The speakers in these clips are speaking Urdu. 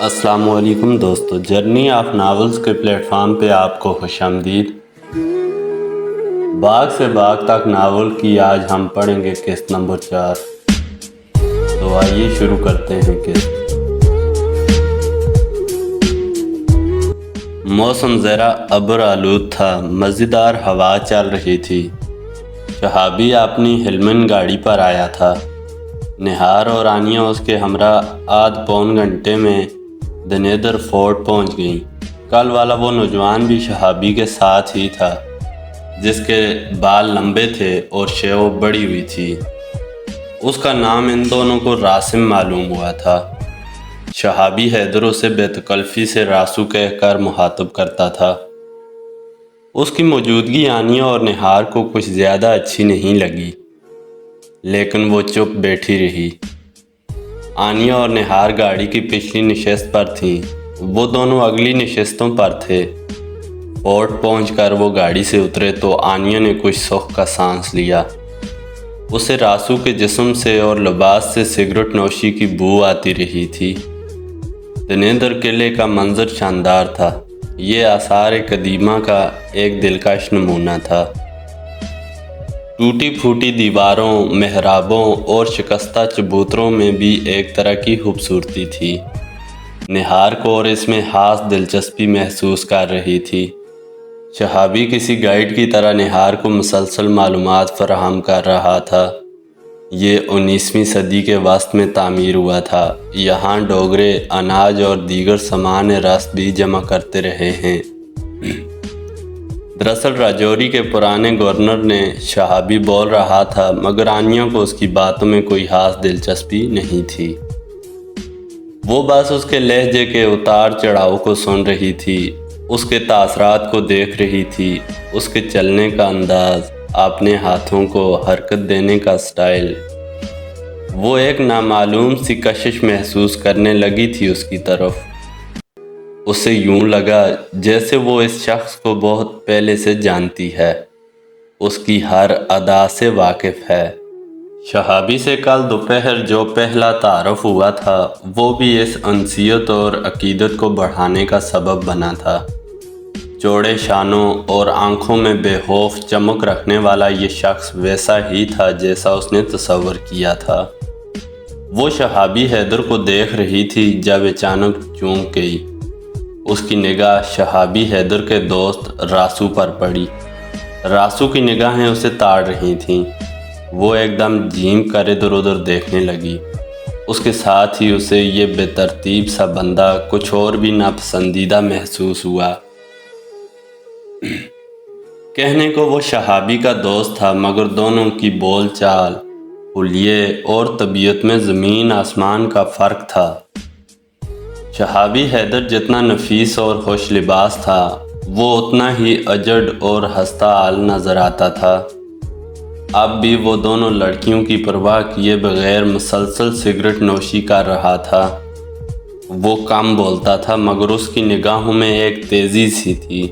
السلام علیکم دوستو، جرنی آف ناولز کے پلیٹ فارم پہ آپ کو خوش آمدید۔ باغ سے باغ تک ناول کی آج ہم پڑھیں گے قسط نمبر 4۔ تو آئیے شروع کرتے ہیں قسط۔ موسم ذرا ابر آلود تھا، مزیدار ہوا چل رہی تھی۔ شہابی اپنی ہلمن گاڑی پر آیا تھا۔ نہار اور آنیہ اس کے ہمراہ آدھ پون گھنٹے میں دنیدر فورٹ پہنچ گئیں۔ کل والا وہ نوجوان بھی شہابی کے ساتھ ہی تھا، جس کے بال لمبے تھے اور شیو بڑی ہوئی تھی۔ اس کا نام ان دونوں کو راسم معلوم ہوا تھا۔ شہابی حیدر اسے بے تکلفی سے راسو کہہ کر مخاطب کرتا تھا۔ اس کی موجودگی آنیہ اور نہار کو کچھ زیادہ اچھی نہیں لگی، لیکن وہ چپ بیٹھی رہی۔ آنیہ اور نہار گاڑی کی پچھلی نشست پر تھیں، وہ دونوں اگلی نشستوں پر تھے۔ فورٹ پہنچ کر وہ گاڑی سے اترے تو آنیہ نے کچھ سکھ کا سانس لیا۔ اسے راسو کے جسم سے اور لباس سے سگریٹ نوشی کی بو آتی رہی تھی۔ دنیدر قلعے کا منظر شاندار تھا۔ یہ آثار قدیمہ کا ایک دلکش نمونہ تھا۔ ٹوٹی پھوٹی دیواروں، محرابوں اور شکستہ چبوتروں میں بھی ایک طرح کی خوبصورتی تھی۔ نہار کو اور اس میں خاص دلچسپی محسوس کر رہی تھی۔ شہابی کسی گائیڈ کی طرح نہار کو مسلسل معلومات فراہم کر رہا تھا۔ یہ 19ویں صدی کے وسط میں تعمیر ہوا تھا۔ یہاں ڈوگرے اناج اور دیگر سامان رسد بھی جمع کرتے رہے ہیں۔ دراصل راجوری کے پرانے گورنر نے شہابی بول رہا تھا، مگر آنیہ کو اس کی باتوں میں کوئی خاص دلچسپی نہیں تھی۔ وہ بس اس کے لہجے کے اتار چڑھاؤ کو سن رہی تھی، اس کے تاثرات کو دیکھ رہی تھی، اس کے چلنے کا انداز، اپنے ہاتھوں کو حرکت دینے کا سٹائل۔ وہ ایک نامعلوم سی کشش محسوس کرنے لگی تھی اس کی طرف۔ اسے یوں لگا جیسے وہ اس شخص کو بہت پہلے سے جانتی ہے، اس کی ہر ادا سے واقف ہے۔ شہابی سے کل دوپہر جو پہلا تعارف ہوا تھا، وہ بھی اس انسیت اور عقیدت کو بڑھانے کا سبب بنا تھا۔ چوڑے شانوں اور آنکھوں میں بے خوف چمک رکھنے والا یہ شخص ویسا ہی تھا جیسا اس نے تصور کیا تھا۔ وہ شہابی حیدر کو دیکھ رہی تھی جب اچانک چونک گئی۔ اس کی نگاہ شہابی حیدر کے دوست راسو پر پڑی۔ راسو کی نگاہیں اسے تاڑ رہی تھیں۔ وہ ایک دم جھیم کر ادھر ادھر دیکھنے لگی۔ اس کے ساتھ ہی اسے یہ بے ترتیب سا بندہ کچھ اور بھی ناپسندیدہ محسوس ہوا۔ کہنے کو وہ شہابی کا دوست تھا، مگر دونوں کی بول چال، حلیے اور طبیعت میں زمین آسمان کا فرق تھا۔ شہابی حیدر جتنا نفیس اور خوش لباس تھا، وہ اتنا ہی اجڑ اور ہستہ حال نظر آتا تھا۔ اب بھی وہ دونوں لڑکیوں کی پرواہ کیے بغیر مسلسل سگریٹ نوشی کر رہا تھا۔ وہ کم بولتا تھا، مگر اس کی نگاہوں میں ایک تیزی سی تھی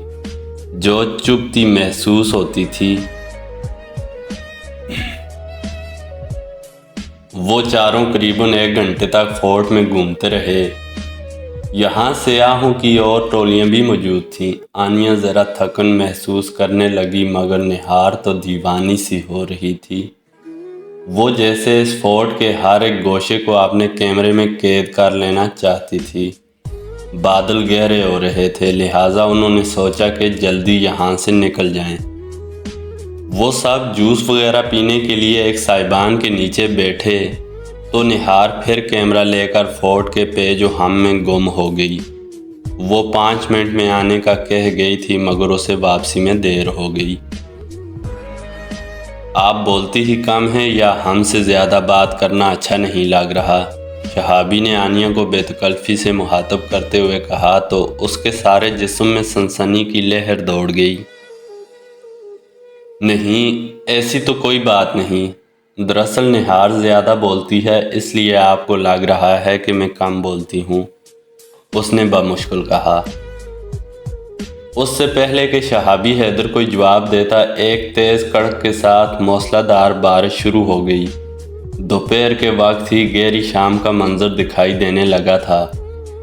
جو چبھتی محسوس ہوتی تھی۔ وہ چاروں قریباً 1 گھنٹے تک فورٹ میں گھومتے رہے۔ یہاں سیاحوں کی اور ٹولیاں بھی موجود تھیں۔ آنیہ ذرا تھکن محسوس کرنے لگی، مگر نہار تو دیوانی سی ہو رہی تھی۔ وہ جیسے اس فورٹ کے ہر ایک گوشے کو اپنے کیمرے میں قید کر لینا چاہتی تھی۔ بادل گہرے ہو رہے تھے، لہٰذا انہوں نے سوچا کہ جلدی یہاں سے نکل جائیں۔ وہ سب جوس وغیرہ پینے کے لیے ایک سائبان کے نیچے بیٹھے تو نہار پھر کیمرہ لے کر فورٹ کے پیچ و خم میں گم ہو گئی۔ وہ 5 منٹ میں آنے کا کہہ گئی تھی، مگر اسے واپسی میں دیر ہو گئی۔ آپ بولتی ہی کم ہیں یا ہم سے زیادہ بات کرنا اچھا نہیں لگ رہا؟ شہابی نے آنیہ کو بے تکلفی سے مخاطب کرتے ہوئے کہا تو اس کے سارے جسم میں سنسنی کی لہر دوڑ گئی۔ نہیں، ایسی تو کوئی بات نہیں۔ دراصل نہار زیادہ بولتی ہے، اس لیے آپ کو لگ رہا ہے کہ میں کم بولتی ہوں، اس نے بمشکل کہا۔ اس سے پہلے کہ شہابی حیدر کوئی جواب دیتا، ایک تیز کڑک کے ساتھ موسلا دھار بارش شروع ہو گئی۔ دوپہر کے وقت ہی گہری شام کا منظر دکھائی دینے لگا تھا۔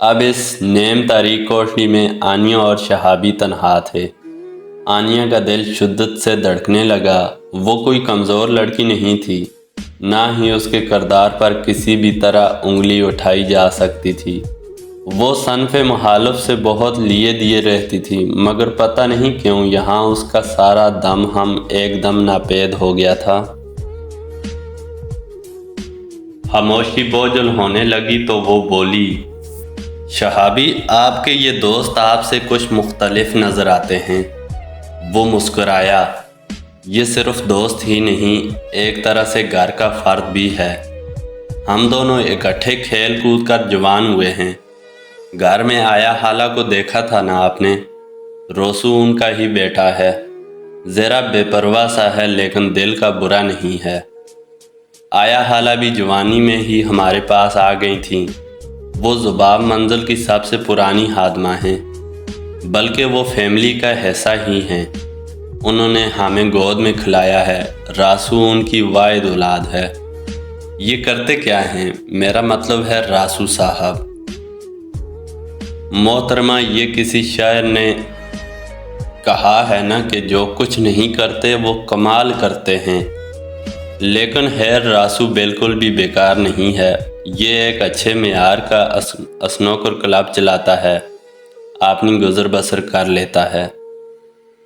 اب اس نیم تاریک کوٹری میں آنیا اور شہابی تنہا تھے۔ آنیا کا دل شدت سے دھڑکنے لگا۔ وہ کوئی کمزور لڑکی نہیں تھی، نہ ہی اس کے کردار پر کسی بھی طرح انگلی اٹھائی جا سکتی تھی۔ وہ صنف مخالف سے بہت لیے دیے رہتی تھی، مگر پتہ نہیں کیوں یہاں اس کا سارا دم ہم ایک دم ناپید ہو گیا تھا۔ خاموشی بوجھل ہونے لگی تو وہ بولی، شہابی، آپ کے یہ دوست آپ سے کچھ مختلف نظر آتے ہیں۔ وہ مسکرایا، یہ صرف دوست ہی نہیں، ایک طرح سے گھر کا فرد بھی ہے۔ ہم دونوں اکٹھے کھیل کود کر جوان ہوئے ہیں۔ گھر میں آیا حالہ کو دیکھا تھا نا آپ نے؟ روسو ان کا ہی بیٹا ہے، ذرا بے پرواہ سا ہے لیکن دل کا برا نہیں ہے۔ آیا حالہ بھی جوانی میں ہی ہمارے پاس آ گئی تھیں۔ وہ زباب منزل کی سب سے پرانی خادمہ ہیں، بلکہ وہ فیملی کا حصہ ہی ہیں۔ انہوں نے ہمیں گود میں کھلایا ہے، راسو ان کی واحد اولاد ہے۔ یہ کرتے کیا ہیں؟ میرا مطلب ہے راسو صاحب۔ محترمہ، یہ کسی شاعر نے کہا ہے نا کہ جو کچھ نہیں کرتے وہ کمال کرتے ہیں، لیکن خیر راسو بالکل بھی بیکار نہیں ہے۔ یہ ایک اچھے معیار کا اسنوکر کلب چلاتا ہے، اپنی گزر بسر کر لیتا ہے۔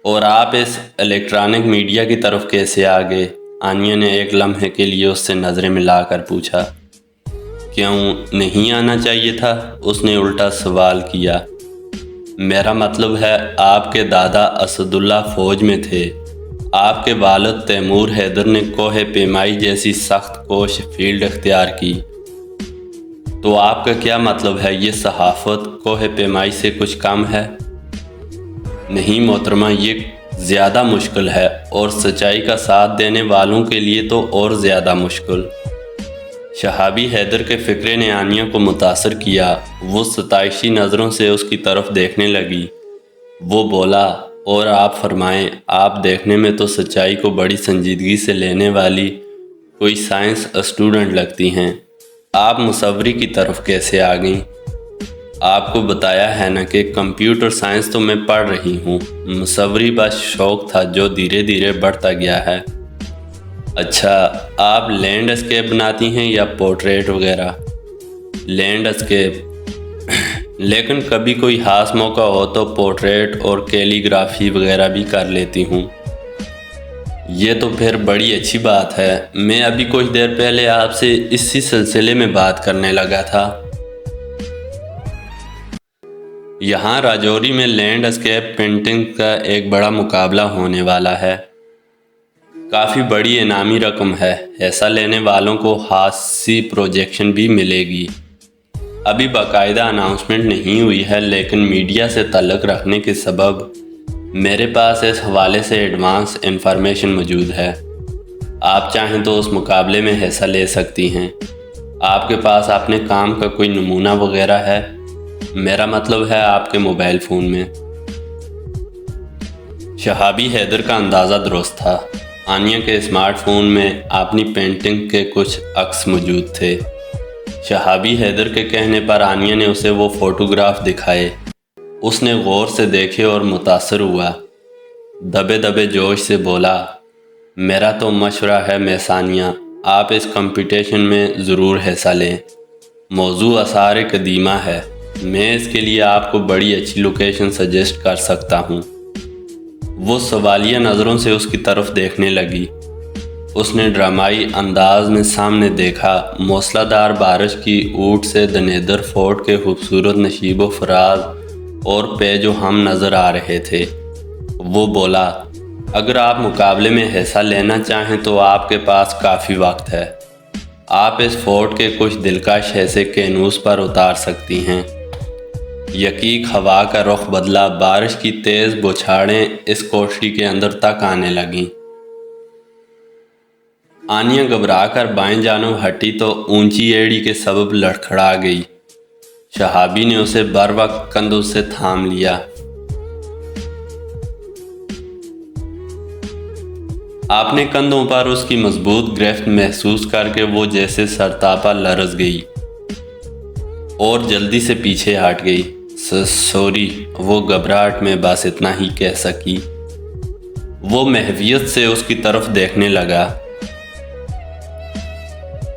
اور آپ اس الیکٹرانک میڈیا کی طرف کیسے آگے؟ آنیا نے ایک لمحے کے لیے اس سے نظریں ملا کر پوچھا۔ کیوں نہیں آنا چاہیے تھا؟ اس نے الٹا سوال کیا۔ میرا مطلب ہے آپ کے دادا اسد اللہ فوج میں تھے، آپ کے والد تیمور حیدر نے کوہ پیمائی جیسی سخت کوش فیلڈ اختیار کی، تو آپ کا کیا مطلب ہے یہ صحافت کوہ پیمائی سے کچھ کم ہے؟ نہیں محترمہ، یہ زیادہ مشکل ہے، اور سچائی کا ساتھ دینے والوں کے لیے تو اور زیادہ مشکل۔ شہابی حیدر کے فکرے نے آنیا کو متاثر کیا۔ وہ ستائشی نظروں سے اس کی طرف دیکھنے لگی۔ وہ بولا، اور آپ فرمائیں، آپ دیکھنے میں تو سچائی کو بڑی سنجیدگی سے لینے والی کوئی سائنس اسٹوڈنٹ لگتی ہیں۔ آپ مصوری کی طرف کیسے آ گئیں؟ آپ کو بتایا ہے نا کہ کمپیوٹر سائنس تو میں پڑھ رہی ہوں، مصوری بس شوق تھا جو دھیرے دھیرے بڑھتا گیا ہے۔ اچھا، آپ لینڈ اسکیپ بناتی ہیں یا پورٹریٹ وغیرہ؟ لینڈ اسکیپ، لیکن کبھی کوئی خاص موقع ہو تو پورٹریٹ اور کیلی گرافی وغیرہ بھی کر لیتی ہوں۔ یہ تو پھر بڑی اچھی بات ہے۔ میں ابھی کچھ دیر پہلے آپ سے اسی سلسلے میں بات کرنے لگا تھا۔ یہاں راجوری میں لینڈ اسکیپ پینٹنگ کا ایک بڑا مقابلہ ہونے والا ہے۔ کافی بڑی انعامی رقم ہے، حصہ لینے والوں کو خاصی پروجیکشن بھی ملے گی۔ ابھی باقاعدہ اناؤنسمنٹ نہیں ہوئی ہے، لیکن میڈیا سے تعلق رکھنے کے سبب میرے پاس اس حوالے سے ایڈوانس انفارمیشن موجود ہے۔ آپ چاہیں تو اس مقابلے میں حصہ لے سکتی ہیں۔ آپ کے پاس اپنے کام کا کوئی نمونہ وغیرہ ہے؟ میرا مطلب ہے آپ کے موبائل فون میں۔ شہابی حیدر کا اندازہ درست تھا۔ آنیا کے اسمارٹ فون میں اپنی پینٹنگ کے کچھ عکس موجود تھے۔ شہابی حیدر کے کہنے پر آنیا نے اسے وہ فوٹوگراف دکھائے۔ اس نے غور سے دیکھے اور متاثر ہوا۔ دبے دبے جوش سے بولا، میرا تو مشورہ ہے میس آنیا، آپ اس کمپٹیشن میں ضرور حصہ لیں۔ موضوع آثار قدیمہ ہے، میں اس کے لیے آپ کو بڑی اچھی لوکیشن سجیسٹ کر سکتا ہوں۔ وہ سوالیہ نظروں سے اس کی طرف دیکھنے لگی۔ اس نے ڈرامائی انداز میں سامنے دیکھا۔ موسلا دار بارش کی اوٹ سے دنیدر فورٹ کے خوبصورت نشیب و فراز اور پیچ و خم نظر آ رہے تھے۔ وہ بولا، اگر آپ مقابلے میں حصہ لینا چاہیں تو آپ کے پاس کافی وقت ہے۔ آپ اس فورٹ کے کچھ دلکش حصے کینوس پر اتار سکتی ہیں۔ یکیک ہوا کا رخ بدلا، بارش کی تیز بوچھاڑیں اس کوٹری کے اندر تک آنے لگیں۔ آنیا گھبرا کر بائیں جانب ہٹی تو اونچی ایڑی کے سبب لڑکھڑا گئی۔ شہابی نے اسے بر وقت کندھوں سے تھام لیا۔ اپنے کندھوں پر اس کی مضبوط گرفت محسوس کر کے وہ جیسے سرتاپا لرز گئی۔ اور جلدی سے پیچھے ہٹ گئی۔ سوری، وہ گھبراہٹ میں بس اتنا ہی کہہ سکی۔ وہ محویت سے اس کی طرف دیکھنے لگا۔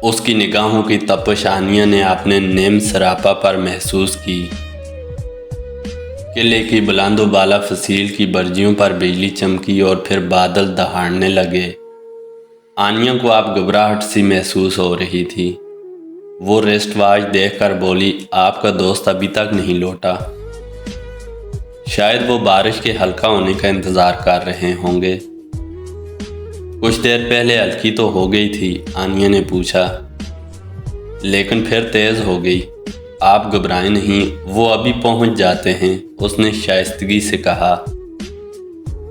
اس کی نگاہوں کی تپش آنیہ نے اپنے نیم سراپا پر محسوس کی۔ قلعے کی بلند و بالا فصیل کی برجیوں پر بجلی چمکی اور پھر بادل دہاڑنے لگے۔ آنیہ کو اب گھبراہٹ سی محسوس ہو رہی تھی۔ وہ ریسٹ واچ دیکھ کر بولی، آپ کا دوست ابھی تک نہیں لوٹا؟ شاید وہ بارش کے ہلکا ہونے کا انتظار کر رہے ہوں گے۔ کچھ دیر پہلے ہلکی تو ہو گئی تھی، آنیہ نے پوچھا، لیکن پھر تیز ہو گئی۔ آپ گھبرائیں نہیں، وہ ابھی پہنچ جاتے ہیں، اس نے شائستگی سے کہا۔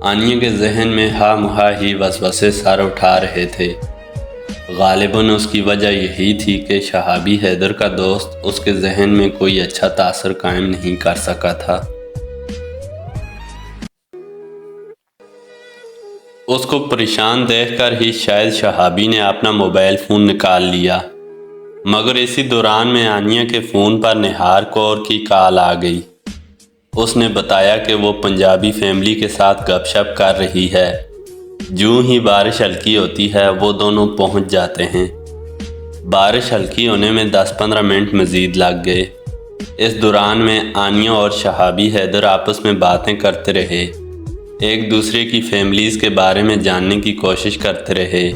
آنیہ کے ذہن میں ہا مہا ہی وسوسے سر اٹھا رہے تھے۔ غالباً اس کی وجہ یہی تھی کہ شہابی حیدر کا دوست اس کے ذہن میں کوئی اچھا تاثر قائم نہیں کر سکا تھا۔ اس کو پریشان دیکھ کر ہی شاید شہابی نے اپنا موبائل فون نکال لیا، مگر اسی دوران میں آنیہ کے فون پر نہار کور کی کال آ گئی۔ اس نے بتایا کہ وہ پنجابی فیملی کے ساتھ گپ شپ کر رہی ہے۔ جوں ہی بارش ہلکی ہوتی ہے وہ دونوں پہنچ جاتے ہیں۔ بارش ہلکی ہونے میں 10-15 منٹ مزید لگ گئے۔ اس دوران میں آنیہ اور شہابی حیدر آپس میں باتیں کرتے رہے، ایک دوسرے کی فیملیز کے بارے میں جاننے کی کوشش کرتے رہے۔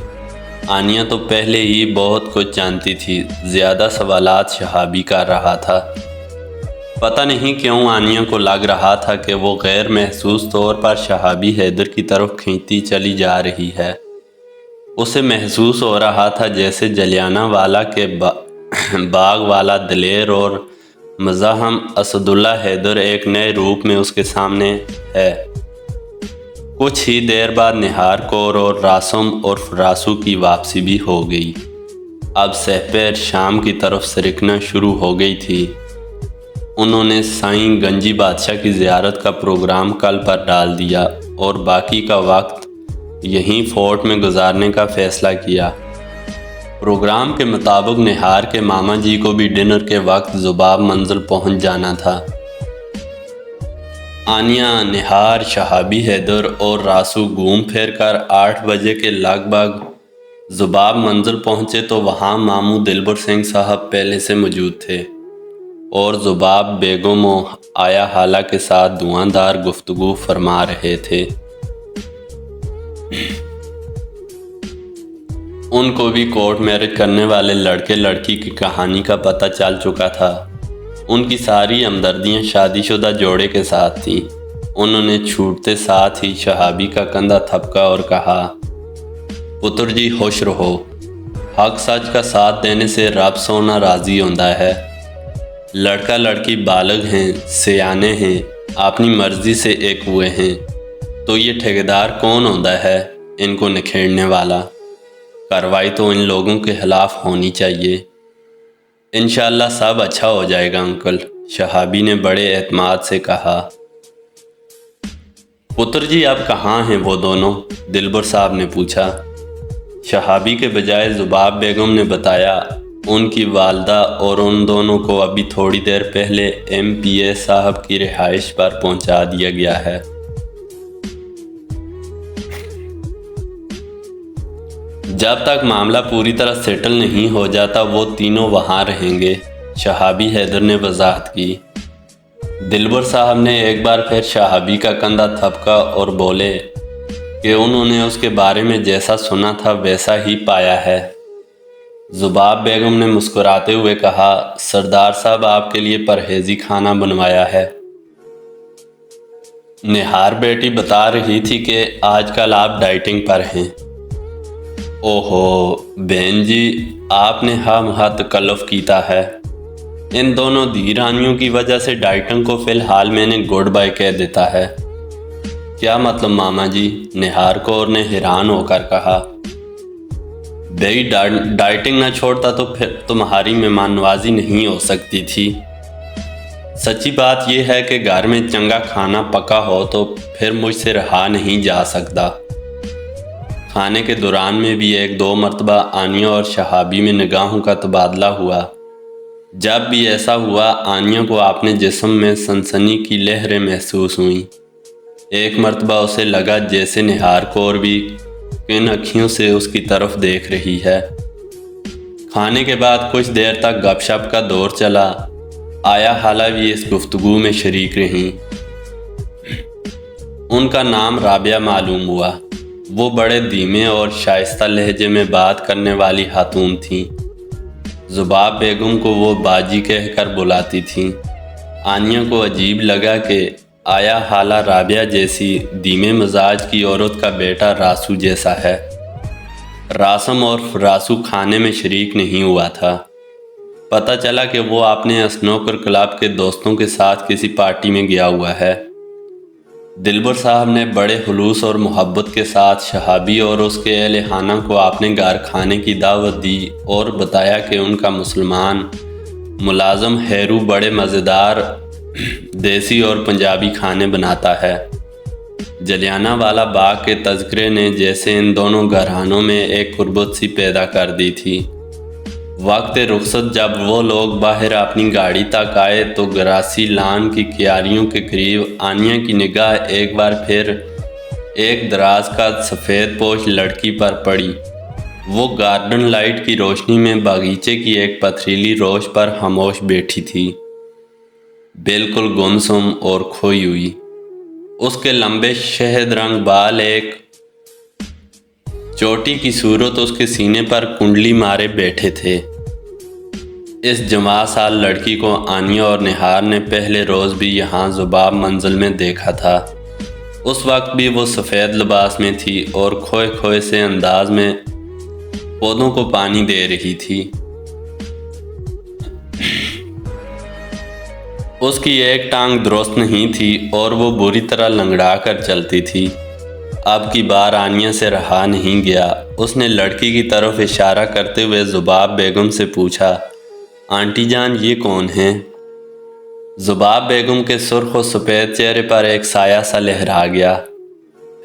آنیہ تو پہلے ہی بہت کچھ جانتی تھی، زیادہ سوالات شہابی کر رہا تھا۔ پتہ نہیں کیوں آنیہ کو لگ رہا تھا کہ وہ غیر محسوس طور پر شہابی حیدر کی طرف کھینچتی چلی جا رہی ہے۔ اسے محسوس ہو رہا تھا جیسے جلیانہ والا کے باغ والا دلیر اور مزاحم اسد اللہ حیدر ایک نئے روپ میں اس کے سامنے ہے۔ کچھ ہی دیر بعد نہار کور اور راسم اور فراسو کی واپسی بھی ہو گئی۔ اب سہپیر شام کی طرف سرکنا شروع ہو گئی تھی۔ انہوں نے سائیں گنجی بادشاہ کی زیارت کا پروگرام کل پر ڈال دیا اور باقی کا وقت یہیں فورٹ میں گزارنے کا فیصلہ کیا۔ پروگرام کے مطابق نہار کے ماما جی کو بھی ڈنر کے وقت زباب منزل پہنچ جانا تھا۔ آنیہ، نہار، شہابی حیدر اور راسو گھوم پھر کر 8 بجے کے لگ بھگ زباب منزل پہنچے تو وہاں ماموں دلبر سنگھ صاحب پہلے سے موجود تھے اور زباب بیگم و آیا حالہ کے ساتھ دعاں دار گفتگو فرما رہے تھے۔ ان کو بھی کورٹ میرج کرنے والے لڑکے لڑکی کی کہانی کا پتہ چل چکا تھا۔ ان کی ساری ہمدردیاں شادی شدہ جوڑے کے ساتھ تھیں۔ انہوں نے چھوٹتے ساتھ ہی شہابی کا کندھا تھپکا اور کہا، پتر جی خوش رہو، حق سچ کا ساتھ دینے سے رب سونا راضی ہوتا ہے۔ لڑکا لڑکی بالغ ہیں، سیانے ہیں، اپنی مرضی سے ایک ہوئے ہیں، تو یہ ٹھیکیدار کون ہوتا ہے ان کو نکھیڑنے والا؟ کارروائی تو ان لوگوں کے خلاف ہونی چاہیے۔ انشاءاللہ سب اچھا ہو جائے گا انکل، شہابی نے بڑے اعتماد سے کہا۔ پتر جی اب کہاں ہیں وہ دونوں؟ دلبر صاحب نے پوچھا۔ شہابی کے بجائے زباب بیگم نے بتایا، ان کی والدہ اور ان دونوں کو ابھی تھوڑی دیر پہلے MPA صاحب کی رہائش پر پہنچا دیا گیا ہے۔ جب تک معاملہ پوری طرح سیٹل نہیں ہو جاتا وہ تینوں وہاں رہیں گے، شہابی حیدر نے وضاحت کی۔ دلبر صاحب نے ایک بار پھر شہابی کا کندھا تھپکا اور بولے کہ انہوں نے اس کے بارے میں جیسا سنا تھا ویسا ہی پایا ہے۔ زباب بیگم نے مسکراتے ہوئے کہا، سردار صاحب آپ کے لیے پرہیزی کھانا بنوایا ہے۔ نہار بیٹی بتا رہی تھی کہ آج کل آپ ڈائٹنگ پر ہیں۔ اوہو بہن جی، آپ نے ہم تکلف کیتا ہے۔ ان دونوں دی رانیوں کی وجہ سے ڈائٹنگ کو فی الحال میں نے گڈ بائی کہہ دیتا ہے۔ کیا مطلب ماما جی؟ نہار کور نے حیران ہو کر کہا۔ بھئی ڈائٹنگ نہ چھوڑتا تو پھر تمہاری مہمان نوازی نہیں ہو سکتی تھی۔ سچی بات یہ ہے کہ گھر میں چنگا کھانا پکا ہو تو پھر مجھ سے رہا نہیں جا سکتا۔ کھانے کے دوران میں بھی 1-2 مرتبہ آنیہ اور شہابی میں نگاہوں کا تبادلہ ہوا۔ جب بھی ایسا ہوا آنیا کو اپنے جسم میں سنسنی کی لہریں محسوس ہوئیں۔ ایک مرتبہ اسے لگا جیسے نہار کور بھی کن اکھیوں سے اس کی طرف دیکھ رہی ہے۔ کھانے کے بعد کچھ دیر تک گپ شپ کا دور چلا۔ آیا حالہ بھی اس گفتگو میں شریک رہیں۔ ان کا نام رابعہ معلوم ہوا۔ وہ بڑے دھیمے اور شائستہ لہجے میں بات کرنے والی خاتون تھیں۔ زباب بیگم کو وہ باجی کہہ کر بلاتی تھیں۔ آنیا کو عجیب لگا کہ آیا حالہ رابعہ جیسی دھیمے مزاج کی عورت کا بیٹا راسو جیسا ہے۔ راسم اور راسو کھانے میں شریک نہیں ہوا تھا۔ پتہ چلا کہ وہ اپنے اسنوکر کلب کے دوستوں کے ساتھ کسی پارٹی میں گیا ہوا ہے۔ دلبر صاحب نے بڑے خلوص اور محبت کے ساتھ شہابی اور اس کے اہل خانہ کو اپنے گھر کھانے کی دعوت دی اور بتایا کہ ان کا مسلمان ملازم ہیرو بڑے مزیدار دیسی اور پنجابی کھانے بناتا ہے۔ جلیانہ والا باغ کے تذکرے نے جیسے ان دونوں گھرانوں میں ایک قربت سی پیدا کر دی تھی۔ وقت رخصت جب وہ لوگ باہر اپنی گاڑی تک آئے تو گراسی لان کی کیاریوں کے قریب آنیا کی نگاہ ایک بار پھر ایک دراز کا سفید پوش لڑکی پر پڑی۔ وہ گارڈن لائٹ کی روشنی میں باغیچے کی ایک پتھریلی روش پر خاموش بیٹھی تھی، بالکل گمسم اور کھوئی ہوئی۔ اس کے لمبے شہد رنگ بال ایک چوٹی کی صورت اس کے سینے پر کنڈلی مارے بیٹھے تھے۔ اس جمع سال لڑکی کو آنیا اور نہار نے پہلے روز بھی یہاں زباب منزل میں دیکھا تھا۔ اس وقت بھی وہ سفید لباس میں تھی اور کھوئے کھوئے سے انداز میں پودوں کو پانی دے رہی تھی۔ اس کی ایک ٹانگ درست نہیں تھی اور وہ بری طرح لنگڑا کر چلتی تھی۔ اب کی بار آنیا سے رہا نہیں گیا۔ اس نے لڑکی کی طرف اشارہ کرتے ہوئے زباب بیگم سے پوچھا، آنٹی جان یہ کون ہیں؟ زباب بیگم کے سرخ و سفید چہرے پر ایک سایہ سا لہرا گیا۔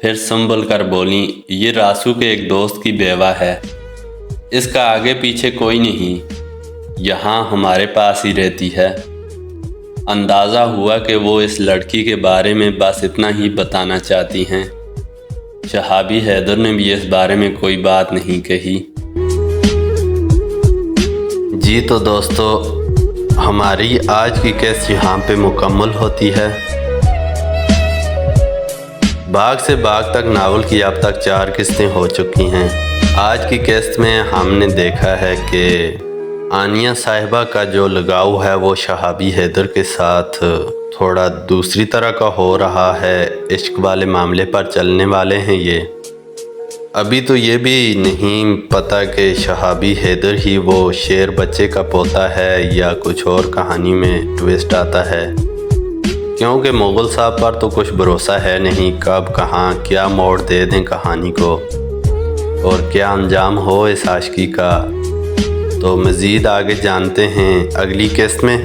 پھر سنبھل کر بولیں، یہ راسو کے ایک دوست کی بیوہ ہے۔ اس کا آگے پیچھے کوئی نہیں، یہاں ہمارے پاس ہی رہتی ہے۔ اندازہ ہوا کہ وہ اس لڑکی کے بارے میں بس اتنا ہی بتانا چاہتی ہیں۔ شہابی حیدر نے بھی اس بارے میں کوئی بات نہیں کہی۔ جی تو دوستو، ہماری آج کی قسط یہاں پہ مکمل ہوتی ہے۔ باغ سے باغ تک ناول کی اب تک 4 قسطیں ہو چکی ہیں۔ آج کی قسط میں ہم نے دیکھا ہے کہ آنیا صاحبہ کا جو لگاؤ ہے وہ شہابی حیدر کے ساتھ تھوڑا دوسری طرح کا ہو رہا ہے۔ عشق والے معاملے پر چلنے والے ہیں یہ۔ ابھی تو یہ بھی نہیں پتہ کہ شہابی حیدر ہی وہ شیر بچے کا پوتا ہے یا کچھ اور کہانی میں ٹویسٹ آتا ہے، کیونکہ مغل صاحب پر تو کچھ بھروسہ ہے نہیں، کب کہاں کیا موڑ دے دیں کہانی کو اور کیا انجام ہو اس عاشقی کا۔ تو مزید آگے جانتے ہیں اگلی قسط میں۔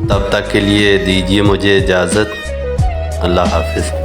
تب تک کے لیے دیجیے مجھے اجازت۔ اللہ حافظ۔